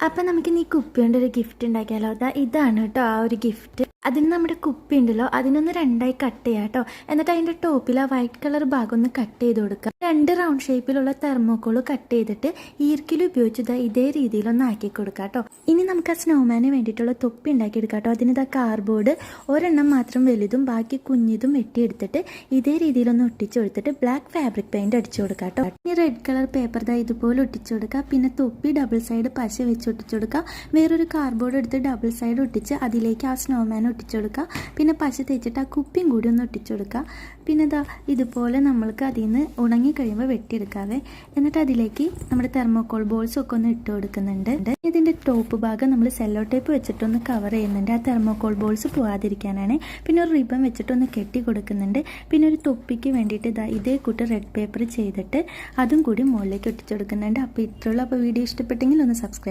അപ്പം നമുക്കിന്ന് ഈ കുപ്പി കൊണ്ടൊരു ഗിഫ്റ്റ് ഉണ്ടാക്കിയാലോ? ഇതാണ് കേട്ടോ ആ ഒരു ഗിഫ്റ്റ്. അതിന് നമ്മുടെ കുപ്പി ഉണ്ടല്ലോ അതിനൊന്ന് രണ്ടായി കട്ട് ചെയ്യാം കേട്ടോ. എന്നിട്ട് അതിൻ്റെ ടോപ്പിൽ ആ വൈറ്റ് കളർ ഭാഗം ഒന്ന് കട്ട് ചെയ്ത് കൊടുക്കുക. 2 റൗണ്ട് ഷേപ്പിലുള്ള തെർമോക്കോൾ കട്ട് ചെയ്തിട്ട് ഈർക്കിൽ ഉപയോഗിച്ച് ഇതേ രീതിയിലൊന്ന് ആക്കി കൊടുക്കുക കേട്ടോ. ഇനി നമുക്ക് ആ സ്നോമാന് വേണ്ടിയിട്ടുള്ള തൊപ്പി ഉണ്ടാക്കിയെടുക്കാം കേട്ടോ. അതിന് കാർഡ്ബോർഡ് ഒരെണ്ണം മാത്രം വലുതും ബാക്കി കുഞ്ഞിതും വെട്ടിയെടുത്തിട്ട് ഇതേ രീതിയിലൊന്ന് ഒട്ടിച്ചു കൊടുത്തിട്ട് ബ്ലാക്ക് ഫാബ്രിക് പെയിന്റ് അടിച്ചു കൊടുക്കുക കേട്ടോ. ഇനി റെഡ് കളർ പേപ്പർ ഇതുപോലെ ഒട്ടിച്ചു കൊടുക്കുക. പിന്നെ തൊപ്പി ഡബിൾ സൈഡ് പശ വെച്ച് ഒട്ടിച്ചു കൊടുക്കുക. വേറൊരു കാർഡ്ബോർഡ് എടുത്ത് ഡബിൾ സൈഡ് ഒട്ടിച്ച് അതിലേക്ക് ആ സ്നോമാൻ ഒട്ടിച്ചു കൊടുക്കുക. പിന്നെ പശ തേച്ചിട്ട് ആ കുപ്പിയും കൂടി ഒന്ന് ഒട്ടിച്ചു കൊടുക്കുക. പിന്നെ ഇതുപോലെ നമ്മൾക്ക് അതിൽ നിന്ന് ഉണങ്ങി കഴിയുമ്പോൾ വെട്ടിയെടുക്കാതെ എന്നിട്ട് അതിലേക്ക് നമ്മുടെ തെർമോക്കോൾ ബോൾസ് ഒക്കെ ഒന്ന് ഇട്ട് കൊടുക്കുന്നുണ്ട്. ഇതിൻ്റെ ടോപ്പ് ഭാഗം നമ്മൾ സെല്ലോ ടേപ്പ് വെച്ചിട്ടൊന്ന് കവർ ചെയ്യുന്നുണ്ട്, ആ തെർമോക്കോൾ ബോൾസ് പോകാതിരിക്കാനാണ്. പിന്നെ ഒരു റിബൺ വെച്ചിട്ടൊന്ന് കെട്ടി കൊടുക്കുന്നുണ്ട്. പിന്നെ ഒരു തൊപ്പിക്ക് വേണ്ടിയിട്ട് ഇതേ കൂട്ട് റെഡ് പേപ്പർ ചെയ്തിട്ട് അതും കൂടി മുകളിലേക്ക് ഒട്ടിച്ചു കൊടുക്കുന്നുണ്ട്. അപ്പോൾ ഇത്രയുള്ളൂ. അപ്പോൾ വീഡിയോ ഇഷ്ടപ്പെട്ടെങ്കിൽ ഒന്ന് സബ്സ്ക്രൈബ്